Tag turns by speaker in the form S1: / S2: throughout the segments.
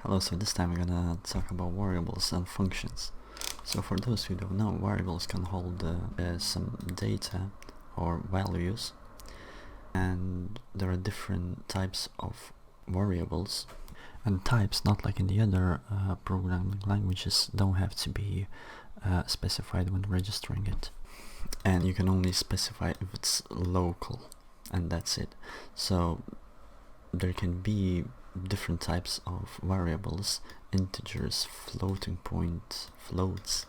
S1: Hello, so this time we're gonna talk about variables and functions. So for those who don't know, variables can hold some data or values, and there are different types of variables, and types, not like in the other programming languages, don't have to be specified when registering it, and you can only specify if it's local, and that's it. So there can be different types of variables: integers, floating point, floats,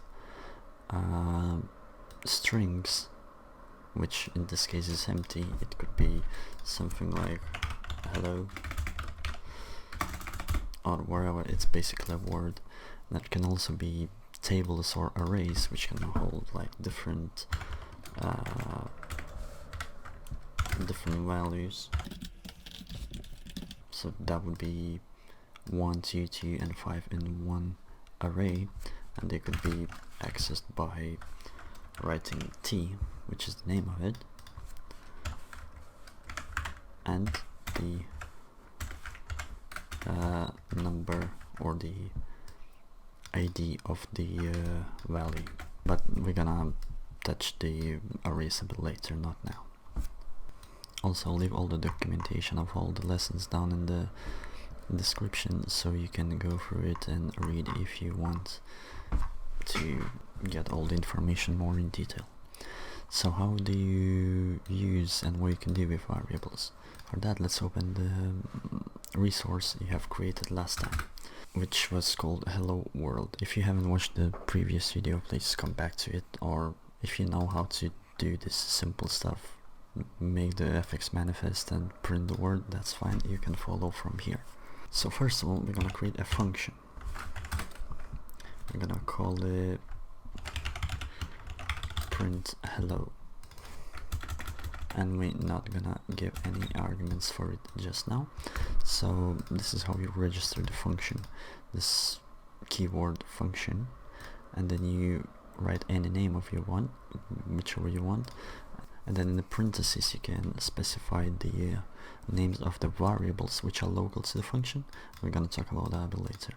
S1: strings, which in this case is empty. It could be something like hello or wherever. It's basically a word. That can also be tables or arrays, which can hold like different values. So that would be 1, 2, 2, and 5 in one array, and they could be accessed by writing t, which is the name of it, and the number or the ID of the value. But we're gonna touch the arrays a bit later, not now. Also, I'll leave all the documentation of all the lessons down in the description, so you can go through it and read if you want to get all the information more in detail. So how do you use and what you can do with variables? For that, let's open the resource you have created last time, which was called Hello World. If you haven't watched the previous video, please come back to it, or if you know how to do this simple stuff, make the fx manifest and print the word, that's fine, you can follow from here. So first of all, we're gonna create a function. We're gonna call it print hello, and we're not gonna give any arguments for it just now. So this is how you register the function, this keyword function, and then you write any name of you want, whichever you want, and then in the parentheses you can specify the names of the variables which are local to the function. We're gonna talk about that a bit later.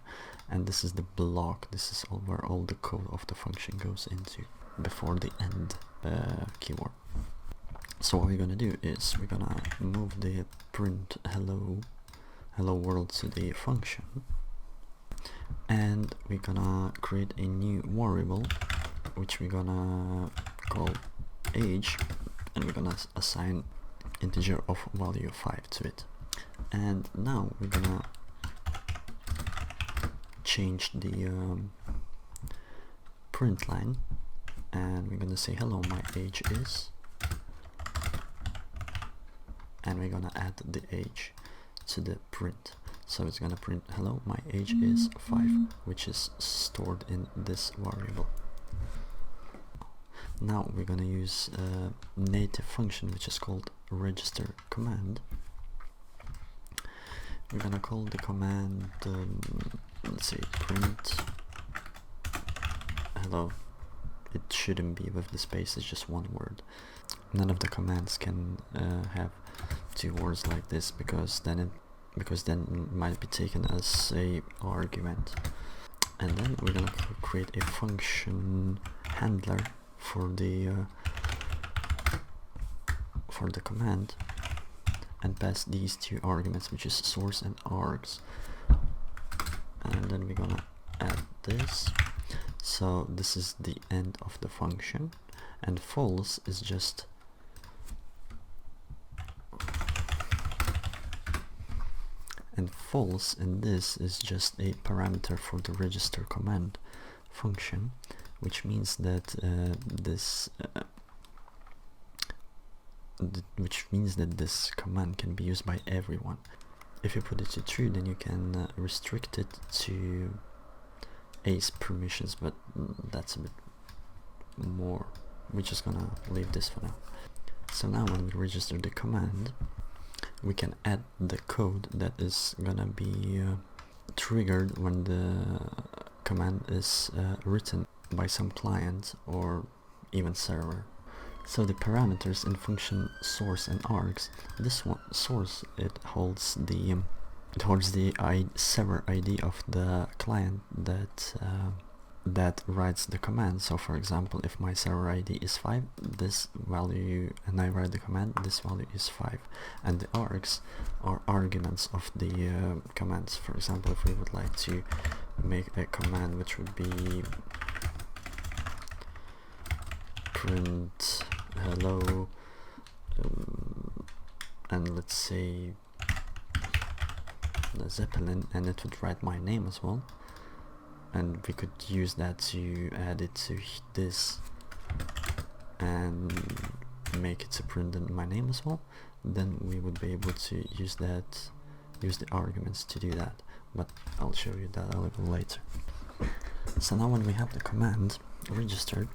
S1: And this is the block, this is where all the code of the function goes into before the end keyword. So what we're gonna do is we're gonna move the print hello world to the function, and we're gonna create a new variable which we're gonna call age, and we're gonna assign integer of value 5 to it. And now we're gonna change the print line, and we're gonna say hello, my age is, and we're gonna add the age to the print. So it's gonna print hello, my age is 5, which is stored in this variable. Now we're gonna use a native function which is called register command. We're gonna call the command, let's say print hello. It shouldn't be with the space, it's just one word. None of the commands can have two words like this, because then it might be taken as a argument. And then we're gonna create a function handler for the command, and pass these two arguments, which is source and args, and then we're gonna add this. So this is the end of the function, and false is just false in this is just a parameter for the register command function, which means that this command can be used by everyone. If you put it to true, then you can restrict it to ace permissions, but that's a bit more. We're just gonna leave this for now. So now when we register the command, we can add the code that is gonna be triggered when the command is written by some client or even server. So the parameters in function source and args, this one source, it holds the towards the server ID of the client that writes the command. So for example, if my server ID is 5, this value, and I write the command, this value is 5, and the args are arguments of the commands. For example, if we would like to make a command which would be print hello, and let's say the Zeppelin, and it would write my name as well, and we could use that to add it to this and make it to print my name as well, then we would be able to use the arguments to do that, but I'll show you that a little later. So now when we have the command registered,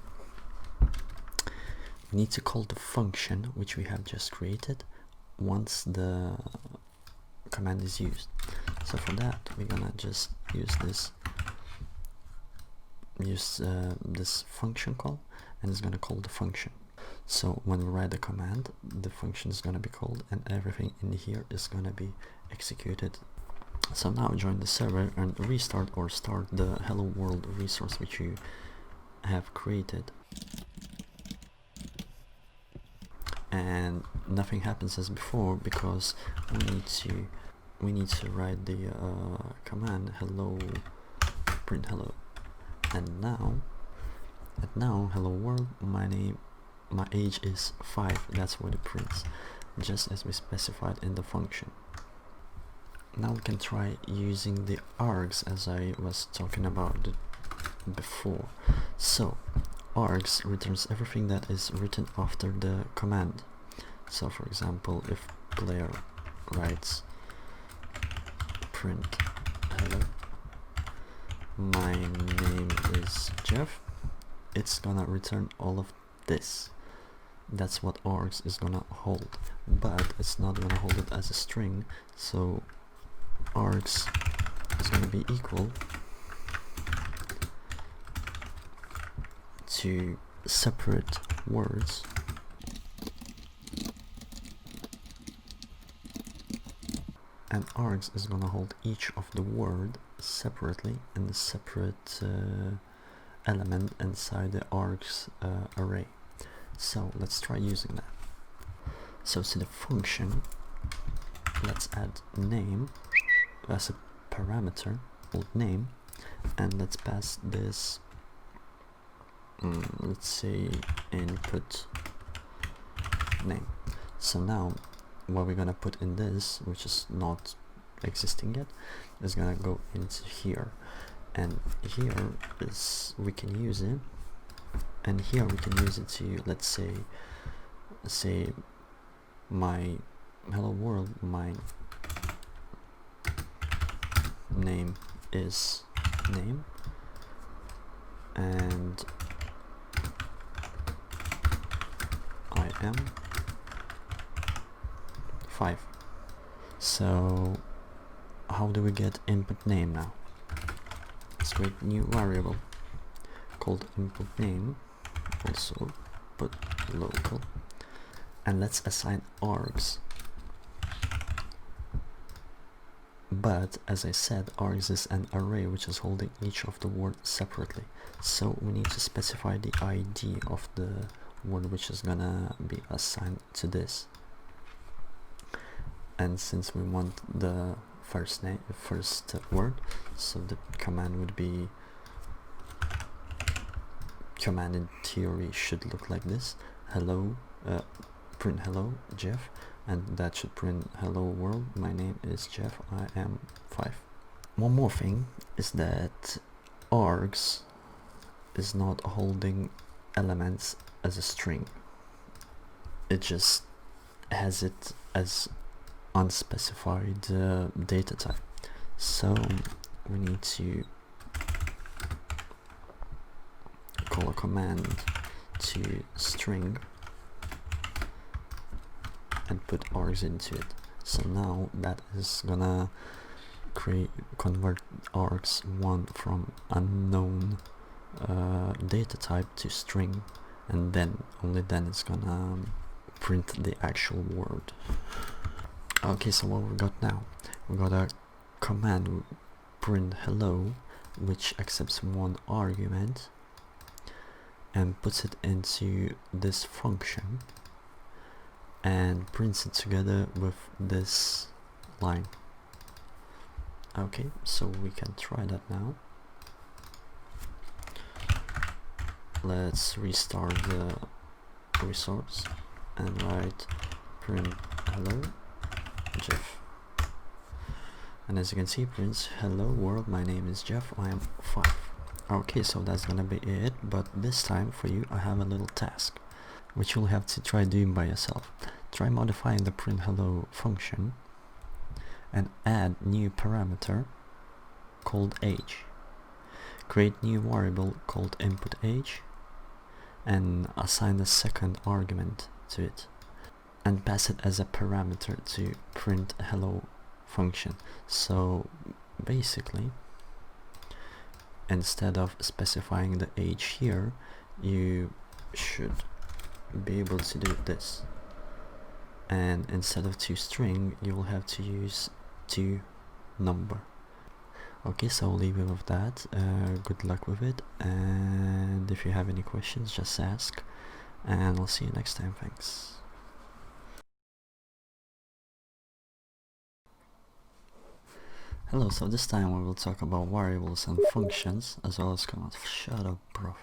S1: we need to call the function which we have just created once the command is used. So for that, we're gonna just use this function call, and it's gonna call the function. So when we write the command, the function is gonna be called, and everything in here is gonna be executed. So now join the server and restart or start the hello world resource which you have created, and nothing happens as before because we need to write the command hello, print hello, and now hello world, my age is 5. That's what it prints, just as we specified in the function. Now we can try using the args as I was talking about before. So args returns everything that is written after the command. So for example, if player writes print hello, my name is Jeff, it's gonna return all of this. That's what args is gonna hold, but it's not gonna hold it as a string, so args is gonna be equal to separate words and args is gonna hold each of the word separately in the separate element inside the args array. So let's try using that. So to the function, let's add name as a parameter, called name, and let's pass this let's say input name. So now what we're gonna put in this, which is not existing yet, is gonna go into here, and here is we can use it, and here we can use it to, let's say my hello world, my name is name, and I am 5. So how do we get input name now? Let's create a new variable called input name, also put local, and let's assign args. But as I said, args is an array which is holding each of the words separately, so we need to specify the ID of the word which is gonna be assigned to this. And since we want the first word, so the command would be, command in theory should look like this: hello, print hello Jeff, and that should print hello world, my name is Jeff, I am 5. One more thing is that args is not holding elements as a string, it just has it as unspecified data type. So we need to call a command to string and put args into it. So now that is gonna convert args1 from unknown data type to string, and then only then it's gonna print the actual word. Okay, so what we got now? We got a command print hello, which accepts one argument and puts it into this function and prints it together with this line. Okay, so we can try that now. Let's restart the resource and write print hello Jeff, and as you can see, prints hello world, my name is Jeff, I am 5. Okay, so that's gonna be it, but this time for you I have a little task which you'll have to try doing by yourself. Try modifying the print hello function and add new parameter called age. Create new variable called input age and assign the second argument to it and pass it as a parameter to print hello function. So basically, instead of specifying the age here, you should be able to do this, and instead of toString you will have to use toNumber. Okay, so I'll leave it with that. Good luck with it, and if you have any questions just ask, and I'll see you next time. Thanks. Hello, so this time we will talk about variables and functions as well as commands. Shut up, bro.